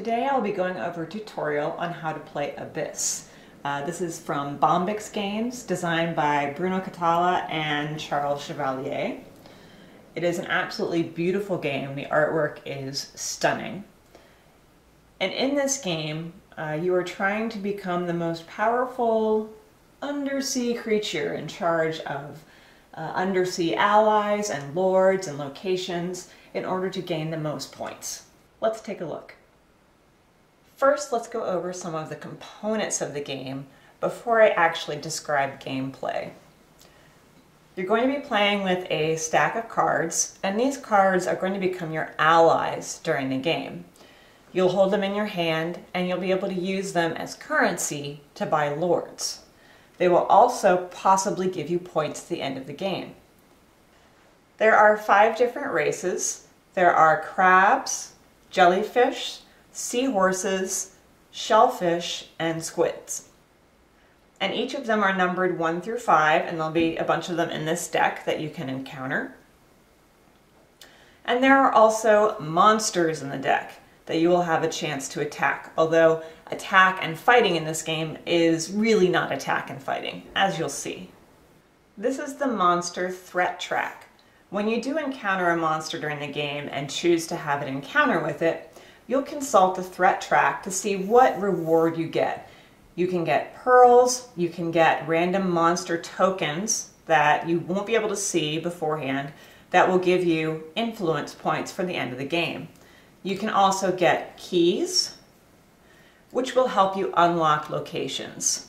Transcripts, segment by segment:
Today I'll be going over a tutorial on how to play Abyss. This is from Bombix Games, designed by Bruno Catala and Charles Chevalier. It is an absolutely beautiful game. The artwork is stunning. And in this game, you are trying to become the most powerful undersea creature in charge of undersea allies and lords and locations in order to gain the most points. Let's take a look. First, let's go over some of the components of the game before I actually describe gameplay. You're going to be playing with a stack of cards, and these cards are going to become your allies during the game. You'll hold them in your hand, and you'll be able to use them as currency to buy lords. They will also possibly give you points at the end of the game. There are 5 different races. There are crabs, jellyfish, seahorses, shellfish, and squids. And each of them are numbered 1 through 5, and there'll be a bunch of them in this deck that you can encounter. And there are also monsters in the deck that you will have a chance to attack, although attack and fighting in this game is really not attack and fighting, as you'll see. This is the monster threat track. When you do encounter a monster during the game and choose to have an encounter with it, you'll consult the threat track to see what reward you get. You can get pearls, you can get random monster tokens that you won't be able to see beforehand that will give you influence points for the end of the game. You can also get keys, which will help you unlock locations.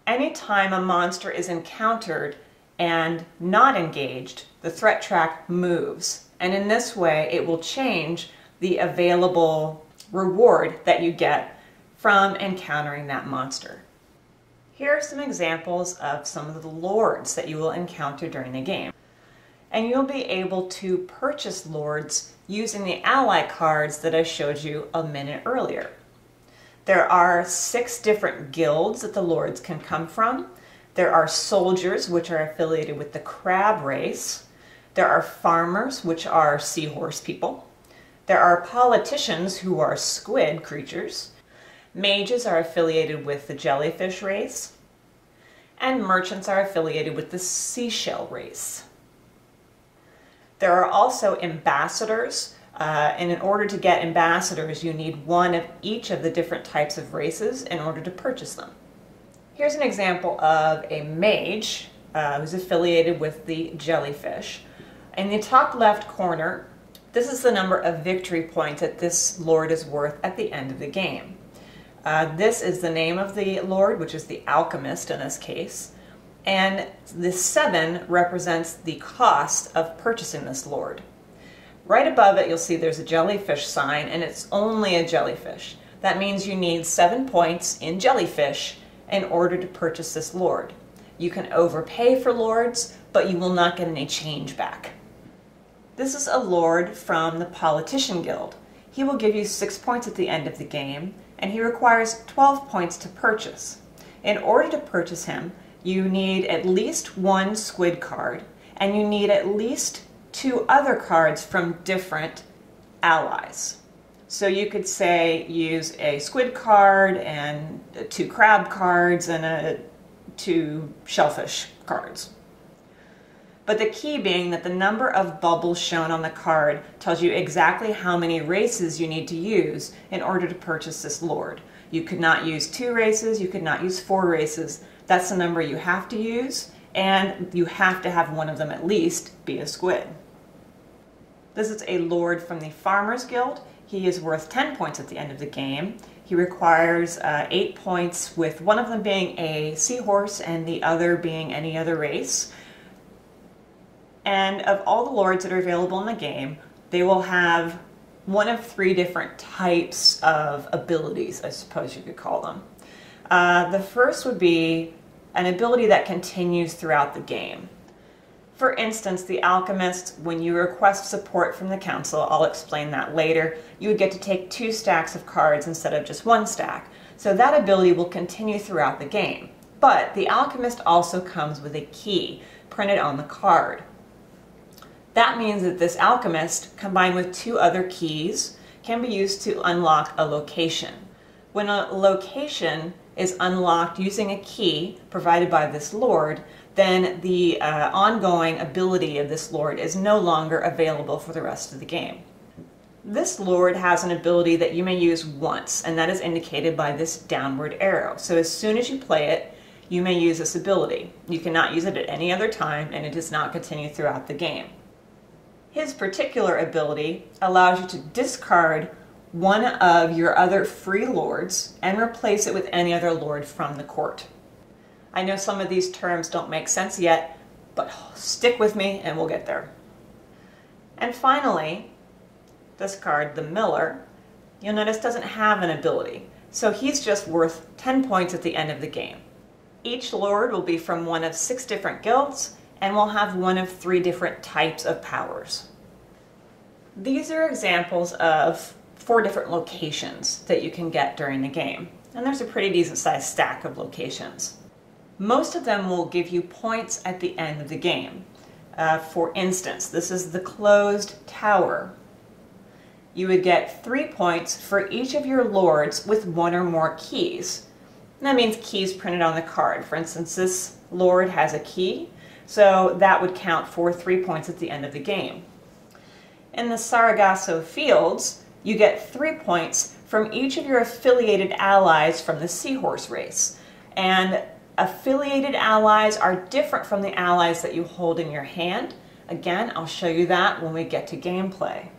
Anytime a monster is encountered and not engaged, the threat track moves, and in this way it will change the available reward that you get from encountering that monster. Here are some examples of some of the lords that you will encounter during the game. And you'll be able to purchase lords using the ally cards that I showed you a minute earlier. There are 6 different guilds that the lords can come from. There are soldiers, which are affiliated with the crab race. There are farmers, which are seahorse people. There are politicians, who are squid creatures. Mages are affiliated with the jellyfish race. And merchants are affiliated with the seashell race. There are also ambassadors, and in order to get ambassadors, you need 1 of each of the different types of races in order to purchase them. Here's an example of a mage who's affiliated with the jellyfish. In the top left corner, this is the number of victory points that this lord is worth at the end of the game. This is the name of the lord, which is the alchemist in this case. And the 7 represents the cost of purchasing this lord. Right above it, you'll see there's a jellyfish sign, and it's only a jellyfish. That means you need 7 points in jellyfish in order to purchase this lord. You can overpay for lords, but you will not get any change back. This is a lord from the Politician Guild. He will give you 6 points at the end of the game, and he requires 12 points to purchase. In order to purchase him, you need at least 1 squid card, and you need at least 2 other cards from different allies. So you could say use a squid card and 2 crab cards and 2 shellfish cards. But the key being that the number of bubbles shown on the card tells you exactly how many races you need to use in order to purchase this lord. You could not use 2 races, you could not use 4 races. That's the number you have to use, and you have to have 1 of them at least be a squid. This is a lord from the Farmers Guild. He is worth 10 points at the end of the game. He requires 8 points, with 1 of them being a seahorse and the other being any other race. And of all the lords that are available in the game, they will have 1 of 3 different types of abilities, I suppose you could call them. The first would be an ability that continues throughout the game. For instance, the alchemist, when you request support from the council, I'll explain that later, you would get to take 2 stacks of cards instead of just 1 stack. So that ability will continue throughout the game. But the alchemist also comes with a key printed on the card. That means that this alchemist, combined with 2 other keys, can be used to unlock a location. When a location is unlocked using a key provided by this lord, then the ongoing ability of this lord is no longer available for the rest of the game. This lord has an ability that you may use once, and that is indicated by this downward arrow. So as soon as you play it, you may use this ability. You cannot use it at any other time, and it does not continue throughout the game. His particular ability allows you to discard one of your other free lords and replace it with any other lord from the court. I know some of these terms don't make sense yet, but stick with me and we'll get there. And finally, this card, the Miller, you'll notice doesn't have an ability, so he's just worth 10 points at the end of the game. Each lord will be from one of 6 different guilds and will have one of 3 different types of powers. These are examples of 4 different locations that you can get during the game, and there's a pretty decent sized stack of locations. Most of them will give you points at the end of the game. For instance, this is the closed tower. You would get 3 points for each of your lords with 1 or more keys. And that means keys printed on the card. For instance, this lord has a key, so that would count for 3 points at the end of the game. In the Sargasso Fields, you get 3 points from each of your affiliated allies from the seahorse race. And affiliated allies are different from the allies that you hold in your hand. Again, I'll show you that when we get to gameplay.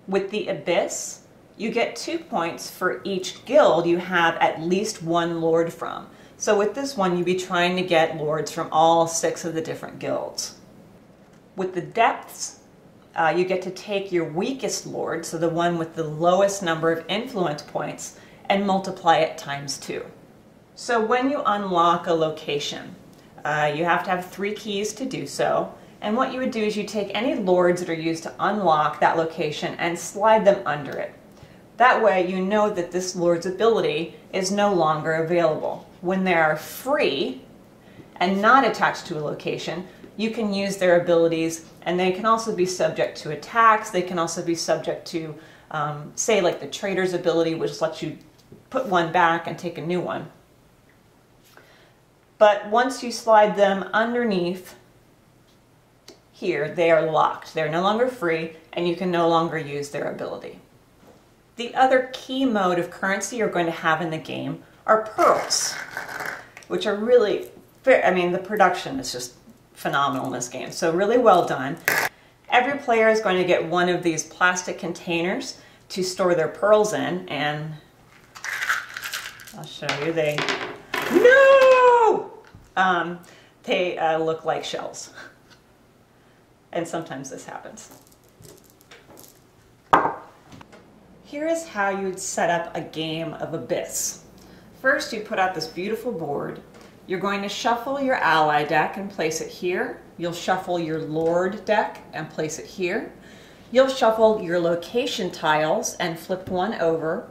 With the Abyss, you get 2 points for each guild you have at least 1 lord from. So with this one, you'd be trying to get lords from all 6 of the different guilds. With the Depths, you get to take your weakest lord, so the one with the lowest number of influence points, and multiply it times 2. So when you unlock a location, you have to have 3 keys to do so. And what you would do is you take any lords that are used to unlock that location and slide them under it. That way you know that this lord's ability is no longer available. When they are free and not attached to a location, you can use their abilities, and they can also be subject to attacks. They can also be subject to, say, like the trader's ability, which lets you put one back and take a new one. But once you slide them underneath here, they are locked. They're no longer free, and you can no longer use their ability. The other key mode of currency you're going to have in the game are pearls, which are really, I mean, the production is just phenomenal in this game, so really well done. Every player is going to get one of these plastic containers to store their pearls in, and I'll show you, they look like shells. And sometimes this happens. Here is how you'd set up a game of Abyss. First, you put out this beautiful board. You're going to shuffle your ally deck and place it here. You'll shuffle your lord deck and place it here. You'll shuffle your location tiles and flip one over.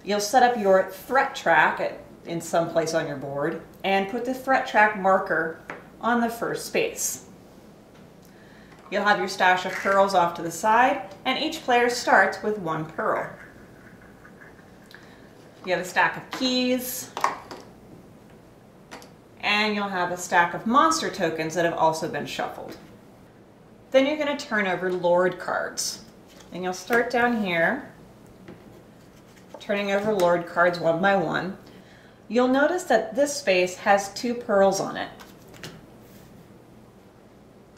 You'll set up your threat track in some place on your board and put the threat track marker on the first space. You'll have your stash of pearls off to the side, and each player starts with 1 pearl. You have a stack of keys, and you'll have a stack of monster tokens that have also been shuffled. Then you're going to turn over lord cards, and you'll start down here, turning over lord cards one by one. You'll notice that this space has 2 pearls on it.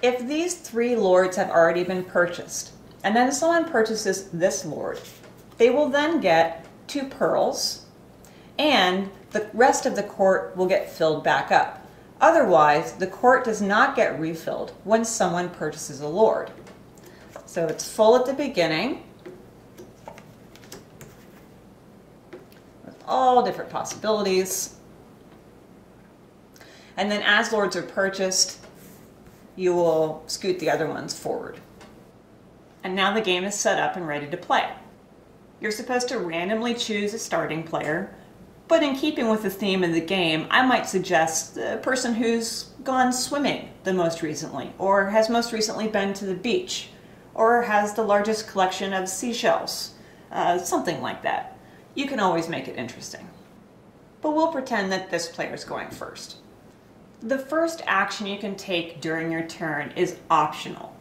If these 3 lords have already been purchased, and then someone purchases this lord, they will then get 2 pearls, and the rest of the court will get filled back up. Otherwise, the court does not get refilled when someone purchases a lord. So it's full at the beginning, with all different possibilities. And then as lords are purchased, you will scoot the other ones forward. And now the game is set up and ready to play. You're supposed to randomly choose a starting player, but in keeping with the theme of the game, I might suggest the person who's gone swimming the most recently, or has most recently been to the beach, or has the largest collection of seashells, something like that. You can always make it interesting. But we'll pretend that this player is going first. The first action you can take during your turn is optional.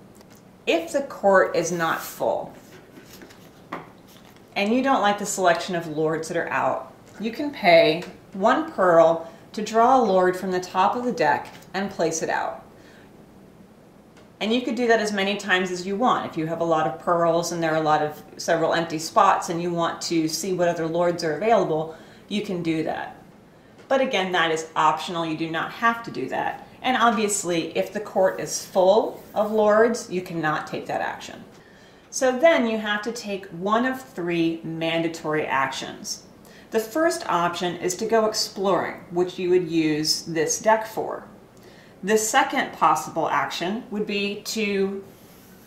If the court is not full, and you don't like the selection of lords that are out, you can pay 1 pearl to draw a lord from the top of the deck and place it out. And you could do that as many times as you want. If you have a lot of pearls and there are several empty spots and you want to see what other lords are available, you can do that. But again, that is optional. You do not have to do that. And obviously, if the court is full of lords, you cannot take that action. So then you have to take one of 3 mandatory actions. The first option is to go exploring, which you would use this deck for. The second possible action would be to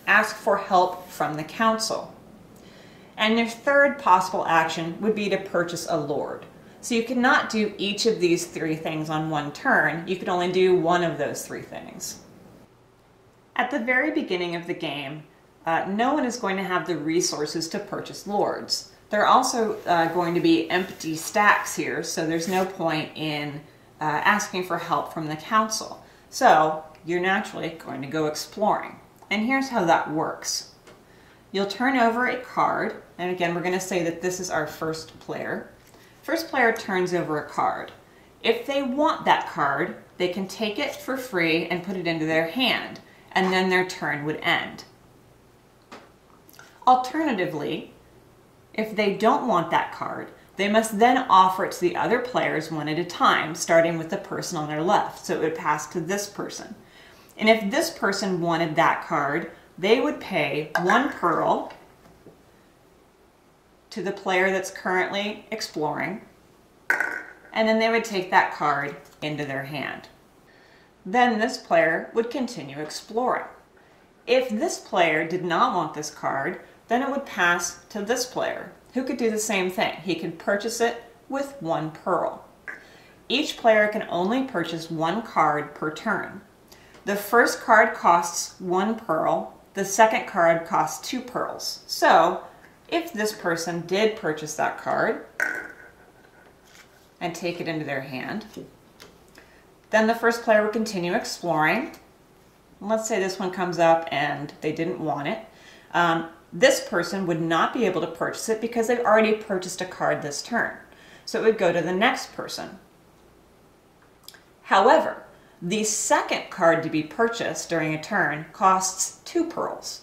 ask for help from the council. And your third possible action would be to purchase a lord. So you cannot do each of these 3 things on one turn. You could only do one of those 3 things. At the very beginning of the game, no one is going to have the resources to purchase lords. There are also going to be empty stacks here, so there's no point in asking for help from the council. So you're naturally going to go exploring. And here's how that works. You'll turn over a card, and again we're going to say that this is our first player. First player turns over a card. If they want that card, they can take it for free and put it into their hand, and then their turn would end. Alternatively, if they don't want that card, they must then offer it to the other players one at a time, starting with the person on their left, so it would pass to this person. And if this person wanted that card, they would pay 1 pearl to the player that's currently exploring, and then they would take that card into their hand. Then this player would continue exploring. If this player did not want this card, then it would pass to this player, who could do the same thing. He could purchase it with 1 pearl. Each player can only purchase 1 card per turn. The first card costs 1 pearl, the second card costs 2 pearls. So, if this person did purchase that card and take it into their hand, then the first player would continue exploring. Let's say this one comes up and they didn't want it. This person would not be able to purchase it because they've already purchased a card this turn. So it would go to the next person. However, the second card to be purchased during a turn costs 2 pearls.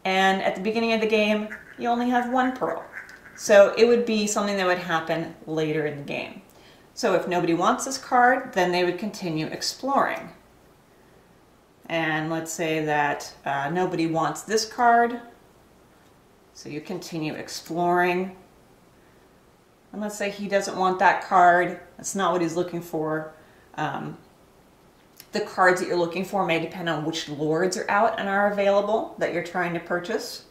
And at the beginning of the game, you only have 1 pearl. So it would be something that would happen later in the game. So if nobody wants this card, then they would continue exploring. And let's say that nobody wants this card. So you continue exploring. And let's say he doesn't want that card. That's not what he's looking for. The cards that you're looking for may depend on which lords are out and are available that you're trying to purchase.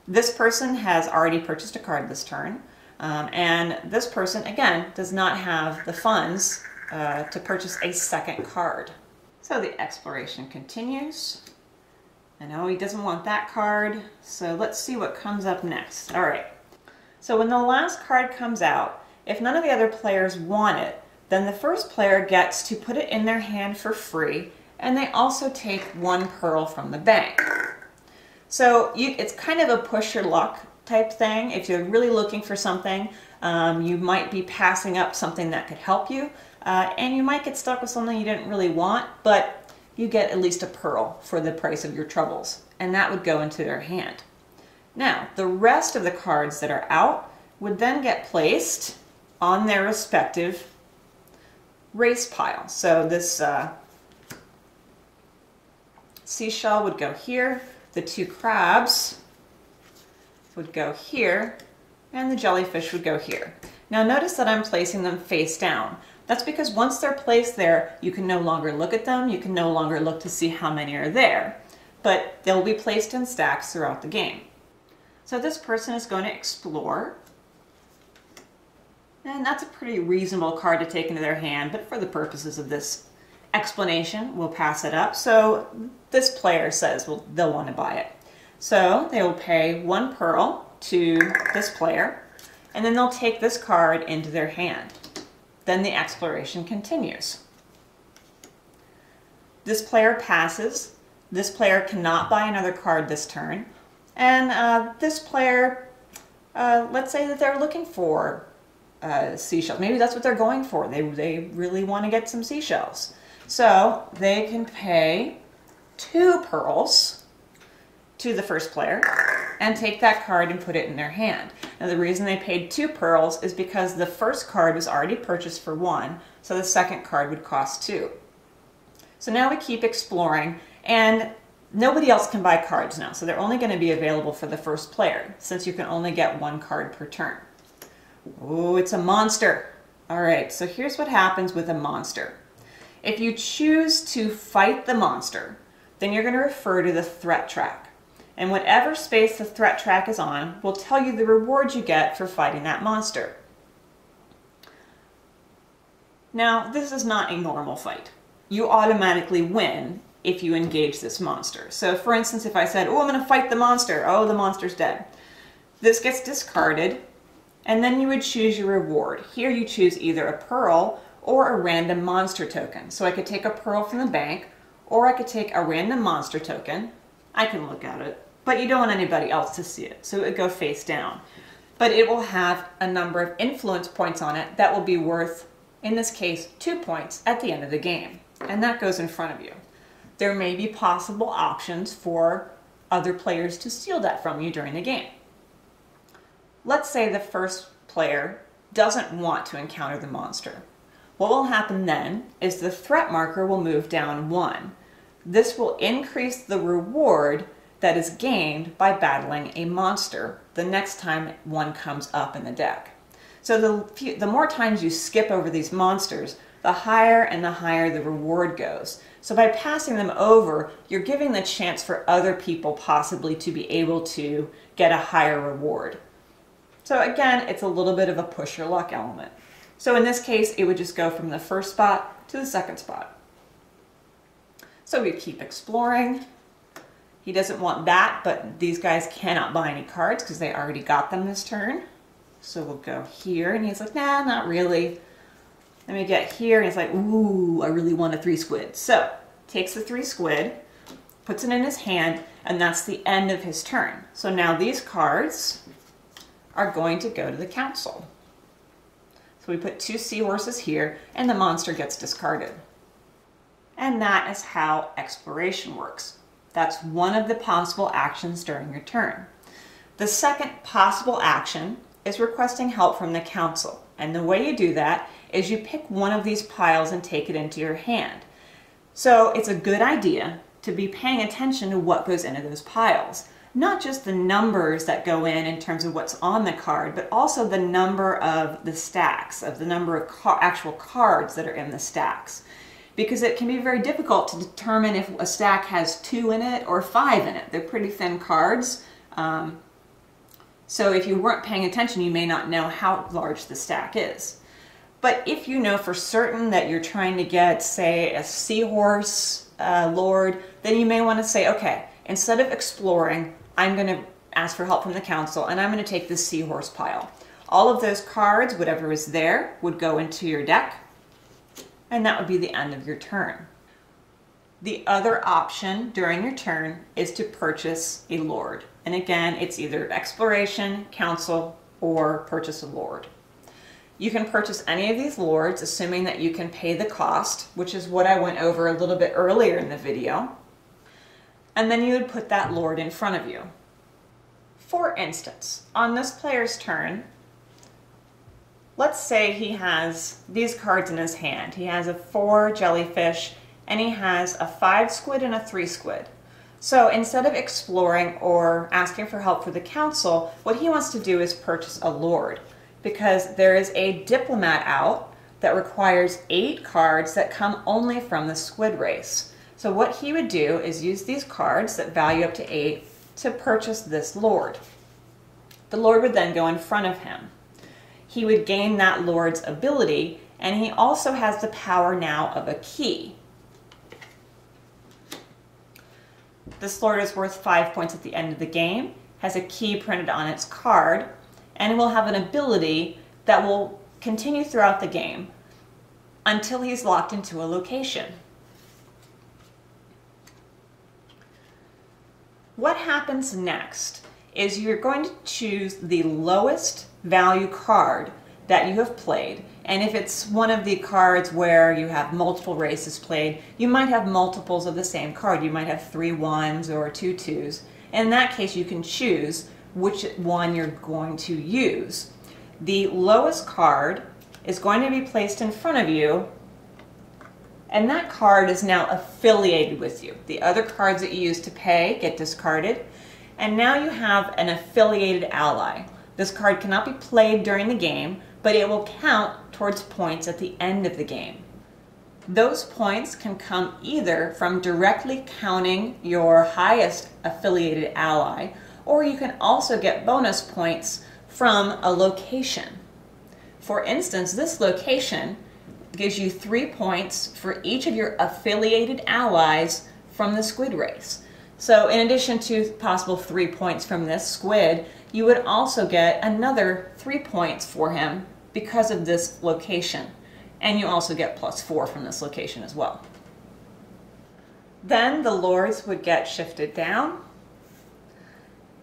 This person has already purchased a card this turn. And this person, again, does not have the funds to purchase a second card. So the exploration continues. I know he doesn't want that card, so let's see what comes up next. All right, so when the last card comes out, if none of the other players want it, then the first player gets to put it in their hand for free, and they also take 1 pearl from the bank. So it's kind of a push your luck type thing. If you're really looking for something, you might be passing up something that could help you, and you might get stuck with something you didn't really want, but you get at least a pearl for the price of your troubles, and that would go into their hand. Now, the rest of the cards that are out would then get placed on their respective race pile. So this seashell would go here, the 2 crabs would go here, and the jellyfish would go here. Now notice that I'm placing them face down. That's because once they're placed there, you can no longer look at them, you can no longer look to see how many are there, but they'll be placed in stacks throughout the game. So this person is going to explore, and that's a pretty reasonable card to take into their hand, but for the purposes of this explanation, we'll pass it up. So this player says, well, they'll want to buy it. So they will pay 1 pearl to this player, and then they'll take this card into their hand. Then the exploration continues. This player passes. This player cannot buy another card this turn. And this player, let's say that they're looking for seashells. Maybe that's what they're going for. They really want to get some seashells. So they can pay 2 pearls to the first player and take that card and put it in their hand. Now the reason they paid 2 pearls is because the first card was already purchased for 1, so the second card would cost 2. So now we keep exploring, and nobody else can buy cards now, so they're only going to be available for the first player, since you can only get 1 card per turn. Oh, it's a monster. Alright, so here's what happens with a monster. If you choose to fight the monster, then you're going to refer to the threat track. And whatever space the threat track is on will tell you the rewards you get for fighting that monster. Now, this is not a normal fight. You automatically win if you engage this monster. So for instance, if I said, oh, I'm going to fight the monster. Oh, the monster's dead. This gets discarded, and then you would choose your reward. Here you choose either a pearl or a random monster token. So I could take a pearl from the bank, or I could take a random monster token. I can look at it, but you don't want anybody else to see it, so it would go face down. But it will have a number of influence points on it that will be worth, in this case, 2 points at the end of the game. And that goes in front of you. There may be possible options for other players to steal that from you during the game. Let's say the first player doesn't want to encounter the monster. What will happen then is the threat marker will move down 1. This will increase the reward that is gained by battling a monster the next time one comes up in the deck. So the more times you skip over these monsters, the higher and the higher the reward goes. So by passing them over, you're giving the chance for other people possibly to be able to get a higher reward. So again, it's a little bit of a push your luck element. So in this case, it would just go from the first spot to the second spot. So we keep exploring. He doesn't want that, but these guys cannot buy any cards because they already got them this turn. So we'll go here, and he's like, nah, not really. Let me get here, and he's like, ooh, I really want a 3 squid. So takes the 3 squid, puts it in his hand, and that's the end of his turn. So now these cards are going to go to the council. So we put 2 seahorses here, and the monster gets discarded. And that is how exploration works. That's one of the possible actions during your turn. The second possible action is requesting help from the council. And the way you do that is you pick one of these piles and take it into your hand. So it's a good idea to be paying attention to what goes into those piles. Not just the numbers that go in terms of what's on the card, but also the number of the stacks, of the number of actual cards that are in the stacks. Because it can be very difficult to determine if a stack has 2 in it or 5 in it. They're pretty thin cards. So if you weren't paying attention, you may not know how large the stack is. But if you know for certain that you're trying to get, say, a seahorse lord, then you may want to say, okay, instead of exploring, I'm going to ask for help from the council, and I'm going to take this seahorse pile. All of those cards, whatever is there, would go into your deck, and that would be the end of your turn. The other option during your turn is to purchase a lord. And again, it's either exploration, council, or purchase a lord. You can purchase any of these lords, assuming that you can pay the cost, which is what I went over a little bit earlier in the video. And then you would put that lord in front of you. For instance, on this player's turn, let's say he has these cards in his hand. He has a 4 jellyfish, and he has a 5 squid and a 3 squid. So instead of exploring or asking for help for the council, what he wants to do is purchase a lord, because there is a diplomat out that requires 8 cards that come only from the squid race. So what he would do is use these cards that value up to 8 to purchase this lord. The lord would then go in front of him. He would gain that lord's ability, and he also has the power now of a key. This lord is worth 5 points at the end of the game, has a key printed on its card, and will have an ability that will continue throughout the game until he's locked into a location. What happens next is you're going to choose the lowest value card that you have played. And if it's one of the cards where you have multiple races played, you might have multiples of the same card. You might have 3 1s or 2 2s. In that case, you can choose which one you're going to use. The lowest card is going to be placed in front of you, and that card is now affiliated with you. The other cards that you use to pay get discarded, and now you have an affiliated ally. This card cannot be played during the game, but it will count towards points at the end of the game. Those points can come either from directly counting your highest affiliated ally, or you can also get bonus points from a location. For instance, this location gives you 3 points for each of your affiliated allies from the squid race. So in addition to possible 3 points from this squid, you would also get another 3 points for him because of this location. And you also get +4 from this location as well. Then the lords would get shifted down,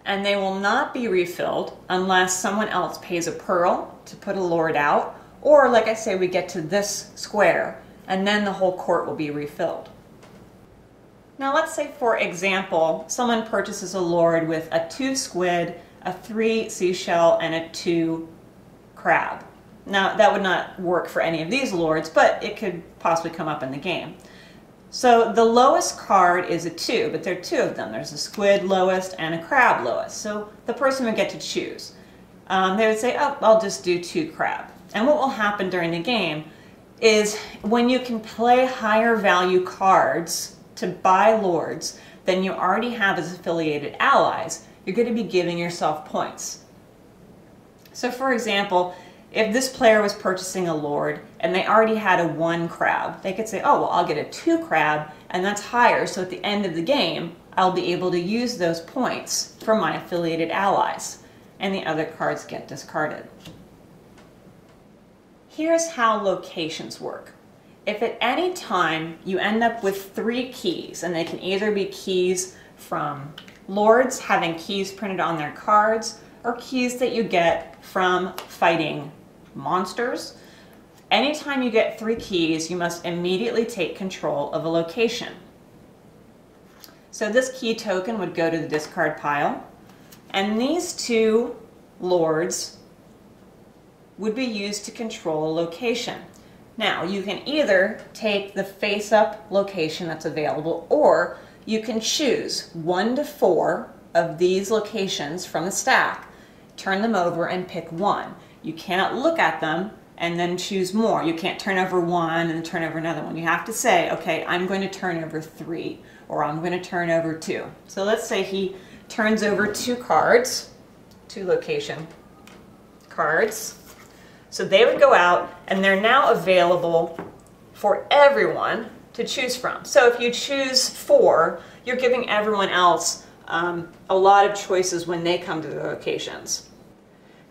and they will not be refilled unless someone else pays a pearl to put a lord out, or like I say, we get to this square, and then the whole court will be refilled. Now let's say, for example, someone purchases a lord with a 2 squid, a 3 seashell, and a 2 crab. Now that would not work for any of these lords, but it could possibly come up in the game. So the lowest card is a 2, but there are 2 of them. There's a squid lowest and a crab lowest. So the person would get to choose. They would say, oh, I'll just do 2 crab. And what will happen during the game is when you can play higher value cards to buy lords than you already have as affiliated allies, you're going to be giving yourself points. So for example, if this player was purchasing a lord and they already had a 1 crab, they could say, oh, well, I'll get a 2 crab, and that's higher, so at the end of the game, I'll be able to use those points for my affiliated allies, and the other cards get discarded. Here's how locations work. If at any time you end up with 3 keys, and they can either be keys from lords having keys printed on their cards, or keys that you get from fighting monsters. Anytime you get 3 keys, you must immediately take control of a location. So this key token would go to the discard pile, and these 2 lords would be used to control a location. Now, you can either take the face-up location that's available, or you can choose 1 to 4 of these locations from the stack, turn them over, and pick 1. You cannot look at them and then choose more. You can't turn over 1 and then turn over another one. You have to say, okay, I'm going to turn over 3, or I'm going to turn over 2. So let's say he turns over 2 cards, 2 location cards. So they would go out, and they're now available for everyone to choose from. So if you choose 4, you're giving everyone else a lot of choices when they come to the locations.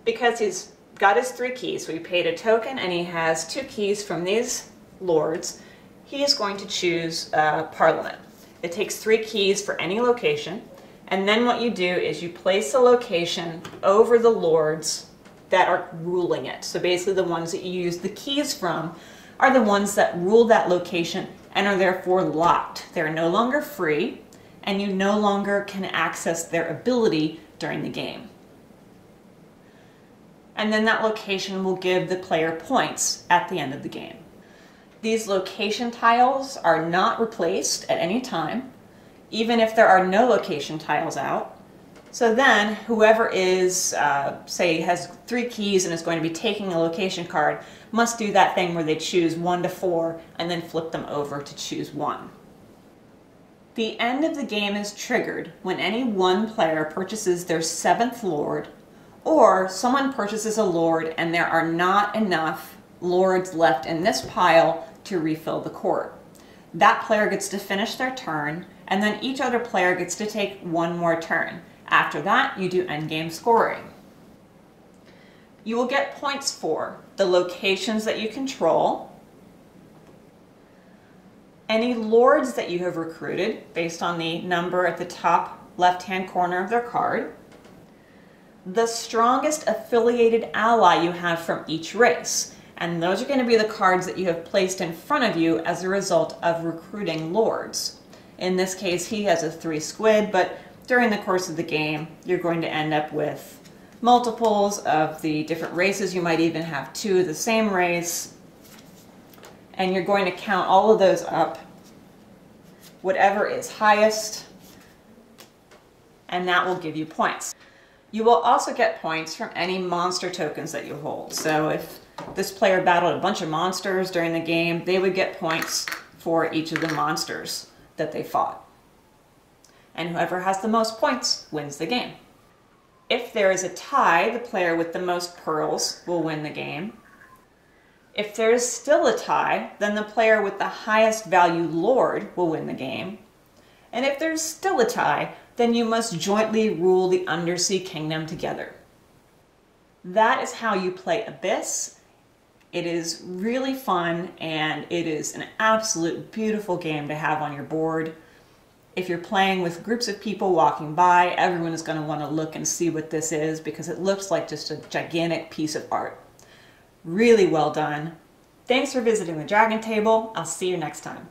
Because he's got his 3 keys, so he paid a token and he has 2 keys from these lords, he is going to choose Parliament. It takes 3 keys for any location, and then what you do is you place the location over the lords that are ruling it. So basically the ones that you use the keys from are the ones that rule that location and are therefore locked. They're no longer free, and you no longer can access their ability during the game. And then that location will give the player points at the end of the game. These location tiles are not replaced at any time, even if there are no location tiles out. So then whoever is, say, has 3 keys and is going to be taking a location card must do that thing where they choose 1 to 4 and then flip them over to choose 1. The end of the game is triggered when any one player purchases their 7th lord, or someone purchases a lord and there are not enough lords left in this pile to refill the court. That player gets to finish their turn, and then each other player gets to take one more turn. After that, you do endgame scoring. You will get points for the locations that you control, any lords that you have recruited based on the number at the top left-hand corner of their card, the strongest affiliated ally you have from each race, and those are going to be the cards that you have placed in front of you as a result of recruiting lords. In this case, he has a 3 squid, but during the course of the game, you're going to end up with multiples of the different races. You might even have 2 of the same race, and you're going to count all of those up, whatever is highest, and that will give you points. You will also get points from any monster tokens that you hold. So if this player battled a bunch of monsters during the game, they would get points for each of the monsters that they fought. And whoever has the most points wins the game. If there is a tie, the player with the most pearls will win the game. If there is still a tie, then the player with the highest value lord will win the game. And if there's still a tie, then you must jointly rule the undersea kingdom together. That is how you play Abyss. It is really fun, and it is an absolute beautiful game to have on your board. If you're playing with groups of people walking by, everyone is going to want to look and see what this is because it looks like just a gigantic piece of art. Really well done. Thanks for visiting the Dragon Table. I'll see you next time.